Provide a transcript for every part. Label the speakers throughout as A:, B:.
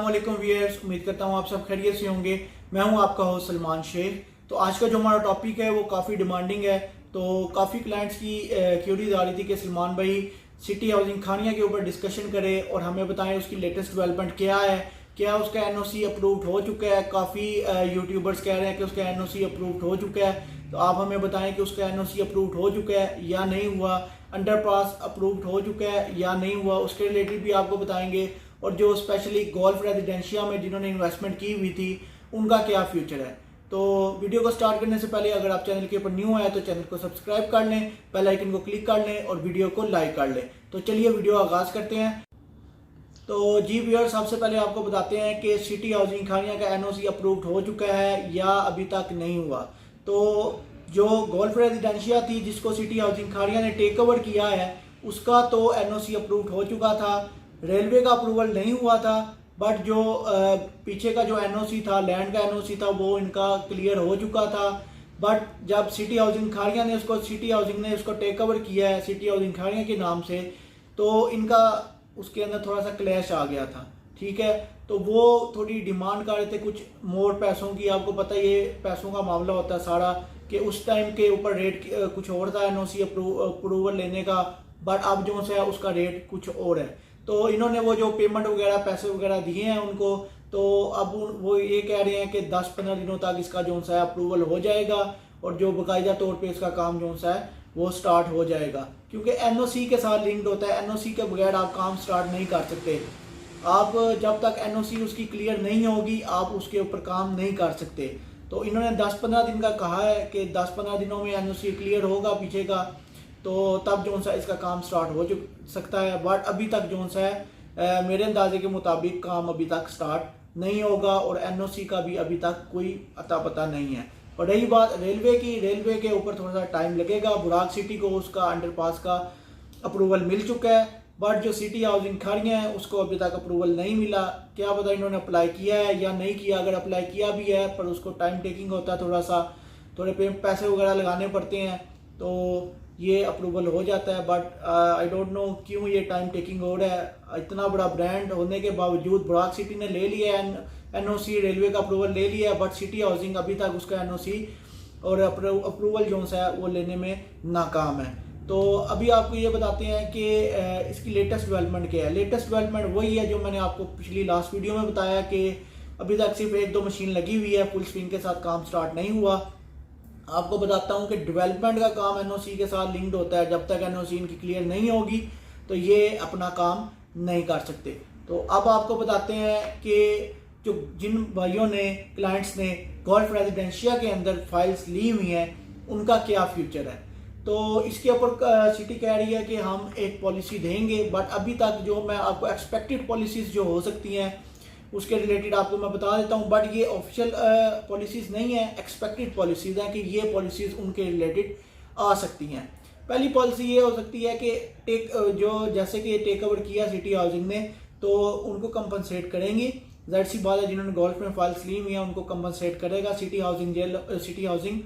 A: अस्सलामुअलैकुम व्यूअर्स, उम्मीद करता हूँ आप सब खैरियत से होंगे। मैं हूँ आपका होस्ट सलमान शेख। तो आज का जो हमारा टॉपिक है वो काफ़ी डिमांडिंग है। तो काफ़ी क्लाइंट्स की क्यूरीज आ रही थी कि सलमान भाई सिटी हाउसिंग खानिया के ऊपर डिस्कशन करें और हमें बताएं उसकी लेटेस्ट डेवलपमेंट क्या है, क्या उसका एनओसी अप्रूव्ड हो चुका है। काफ़ी यूट्यूबर्स कह रहे हैं कि उसका एनओसी अप्रूव्ड हो चुका है, तो आप हमें बताएं कि उसका एनओसी अप्रूव्ड हो चुका है या नहीं हुआ, अंडरपास अप्रूव्ड हो चुका है या नहीं हुआ, उसके रिलेटेड भी आपको बताएंगे। और जो स्पेशली गोल्फ रेजिडेंशिया में जिन्होंने इन्वेस्टमेंट की हुई थी उनका क्या फ्यूचर है। तो वीडियो को स्टार्ट करने से पहले अगर आप चैनल के ऊपर न्यू आए तो चैनल को सब्सक्राइब कर लें, बेल आइकन को क्लिक कर लें और वीडियो को लाइक कर लें। तो चलिए वीडियो आगाज़ करते हैं। तो जी व्यूअर्स, सबसे पहले आपको बताते हैं कि सिटी हाउसिंग खानिया का एनओसी अप्रूव्ड हो चुका है या अभी तक नहीं हुआ। तो जो गोल्फ रेजिडेंशिया थी जिसको सिटी हाउसिंग खानिया ने टेक ओवर किया है उसका तो एनओसी अप्रूव्ड हो चुका था, रेलवे का अप्रूवल नहीं हुआ था। बट जो पीछे का जो एनओसी था, लैंड का एनओसी था, वो इनका क्लियर हो चुका था। बट जब सिटी हाउसिंग खानिया ने उसको टेक ओवर किया है सिटी हाउसिंग खानिया के नाम से, तो इनका उसके अंदर थोड़ा सा क्लैश आ गया था। ठीक है, तो वो थोड़ी डिमांड कर रहे थे कुछ मोर पैसों की। आपको पता है ये पैसों का मामला होता है सारा, कि उस टाइम के ऊपर रेट कुछ और था एनओसी अप्रूवल लेने का, बट अब जो है उसका रेट कुछ और है। तो इन्होंने वो जो पेमेंट वगैरह पैसे वगैरह दिए हैं उनको, तो अब वो ये कह रहे हैं कि 10-15 दिनों तक इसका जो है अप्रूवल हो जाएगा और जो बाकायदा तौर पे इसका काम जो है वो स्टार्ट हो जाएगा, क्योंकि एनओसी के साथ लिंक्ड होता है। एनओसी के बगैर आप काम स्टार्ट नहीं कर सकते। आप जब तक एनओसी उसकी क्लियर नहीं होगी आप उसके ऊपर काम नहीं कर सकते। तो इन्होंने 10-15 दिन का कहा है कि 10-15 दिनों में एनओसी क्लियर होगा पीछे का, तो तब जो है इसका काम स्टार्ट हो सकता है। बट अभी तक जो है मेरे अंदाजे के मुताबिक काम अभी तक स्टार्ट नहीं होगा और एनओसी का भी अभी तक कोई अता पता नहीं है। और रही बात रेलवे की, रेलवे के ऊपर थोड़ा सा टाइम लगेगा। बुराक सिटी को उसका अंडरपास का अप्रूवल मिल चुका है, बट जो सिटी हाउसिंग खानिया है उसको अभी तक अप्रूवल नहीं मिला। क्या पता इन्होंने अप्लाई किया है या नहीं किया। अगर अप्लाई किया भी है पर उसको टाइम टेकिंग होता है, थोड़े पैसे वगैरह लगाने पड़ते हैं, तो ये अप्रूवल हो जाता है। बट आई डोंट नो क्यों ये टाइम टेकिंग हो रहा है। इतना बड़ा ब्रांड होने के बावजूद बुराक सिटी ने ले लिया है एनओसी, रेलवे का अप्रूवल ले लिया है, बट सिटी हाउसिंग अभी तक उसका एनओसी और अप्रूवल जो है वो लेने में नाकाम है। तो अभी आपको ये बताते हैं कि इसकी लेटेस्ट डेवलपमेंट क्या है। लेटेस्ट डेवलपमेंट वही है जो मैंने आपको पिछली लास्ट वीडियो में बताया कि अभी तक सिर्फ 1-2 मशीन लगी हुई है, फुल स्विंग के साथ काम स्टार्ट नहीं हुआ। आपको बताता हूँ कि डेवलपमेंट का काम एनओसी के साथ लिंक्ड होता है। जब तक एनओसी इनकी क्लियर नहीं होगी तो ये अपना काम नहीं कर सकते। तो अब आपको बताते हैं कि जो जिन भाइयों ने, क्लाइंट्स ने गोल्फ रेजिडेंशिया के अंदर फाइल्स ली हुई हैं उनका क्या फ्यूचर है। तो इसके ऊपर सिटी कह रही है कि हम एक पॉलिसी देंगे, बट अभी तक जो मैं आपको एक्सपेक्टेड पॉलिसीज जो हो सकती हैं उसके रिलेटेड आपको मैं बता देता हूं। बट ये ऑफिशियल पॉलिसीज नहीं है, एक्सपेक्टेड पॉलिसीज हैं कि ये पॉलिसीज उनके रिलेटेड आ सकती हैं। पहली पॉलिसी ये हो सकती है कि जैसे कि टेक ओवर किया सिटी हाउसिंग ने, तो उनको कंपनसेट करेंगी। जाहिर सी बात है, जिन्होंने गोल्फ में फाइल्स ली हुई हैं उनको कंपनसेट करेगा सिटी हाउसिंग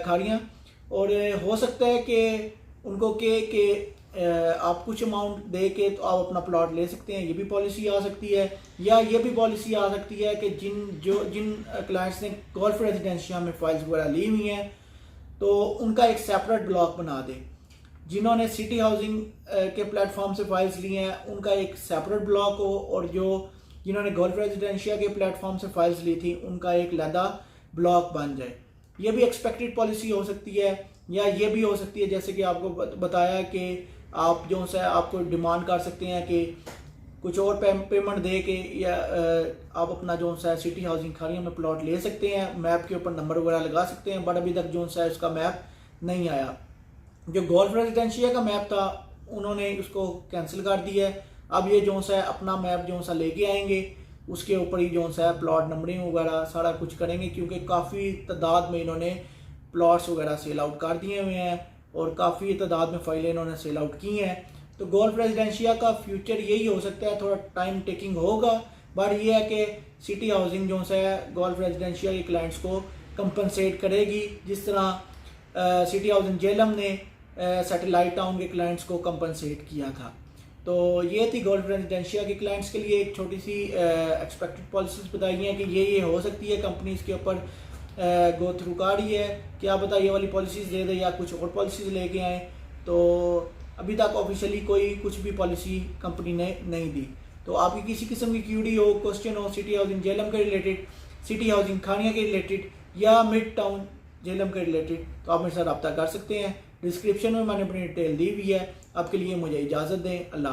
A: खानिया। और हो सकता है कि उनको आप कुछ अमाउंट दे के तो आप अपना प्लॉट ले सकते हैं, ये भी पॉलिसी आ सकती है। या ये भी पॉलिसी आ सकती है कि जिन क्लाइंट्स ने गोल्फ रेजिडेंशिया में फाइल्स वगैरह ली हुई हैं तो उनका एक सेपरेट ब्लॉक बना दे। जिन्होंने सिटी हाउसिंग के प्लेटफॉर्म से फाइल्स ली हैं उनका एक सेपरेट ब्लॉक हो, और जिन्होंने गोल्फ रेजिडेंशिया के प्लेटफॉर्म से फाइल्स ली थी उनका एक लैदा ब्लॉक बन जाए। ये भी एक्सपेक्टेड पॉलिसी हो सकती है। या ये भी हो सकती है जैसे कि आपको बताया कि आप जो है आपको डिमांड कर सकते हैं कि कुछ और पेमेंट दे के या आप अपना जो है सिटी हाउसिंग खानिया में प्लॉट ले सकते हैं, मैप के ऊपर नंबर वगैरह लगा सकते हैं। बट अभी तक जो है उसका मैप नहीं आया। जो गोल्फ रेजिडेंशिया का मैप था उन्होंने उसको कैंसिल कर दिया है। अब ये जो है अपना मैप जो है लेके आएंगे, उसके ऊपर ही जो है प्लॉट नंबरिंग वगैरह सारा कुछ करेंगे, क्योंकि काफ़ी तादाद में इन्होंने प्लॉट्स वगैरह सेल आउट कर दिए हुए हैं और काफ़ी तादाद में फाइलें इन्होंने सेल आउट की हैं। तो गोल्फ रेजिडेंशिया का फ्यूचर यही हो सकता है, थोड़ा टाइम टेकिंग होगा। बट ये है कि सिटी हाउसिंग जो है गोल्फ रेजिडेंशिया के क्लाइंट्स को कंपनसेट करेगी, जिस तरह सिटी हाउसिंग जेलम ने सैटेलाइट टाउन के क्लाइंट्स को कंपनसेट किया था। तो ये थी गोल्फ रेजिडेंशिया के क्लाइंट्स के लिए एक छोटी सी एक्सपेक्टेड पॉलिसीज बताई हैं कि ये हो सकती है, कंपनीज के ऊपर गो थ्रू कार्ड ही है, क्या पता ये वाली पॉलिसीज दे दे या कुछ और पॉलिसीज लेके आए। तो अभी तक ऑफिशियली कोई कुछ भी पॉलिसी कंपनी ने नहीं दी। तो आपकी किसी किस्म की क्यूडी हो, क्वेश्चन हो सिटी हाउसिंग जेलम के रिलेटेड, सिटी हाउसिंग खानिया के रिलेटेड या मिड टाउन जेलम के रिलेटेड, तो आप मेरे साथ रब्ता कर सकते हैं। डिस्क्रिप्शन में मैंने अपनी डिटेल दी हुई है। आपके लिए मुझे इजाज़त दें। अल्लाह।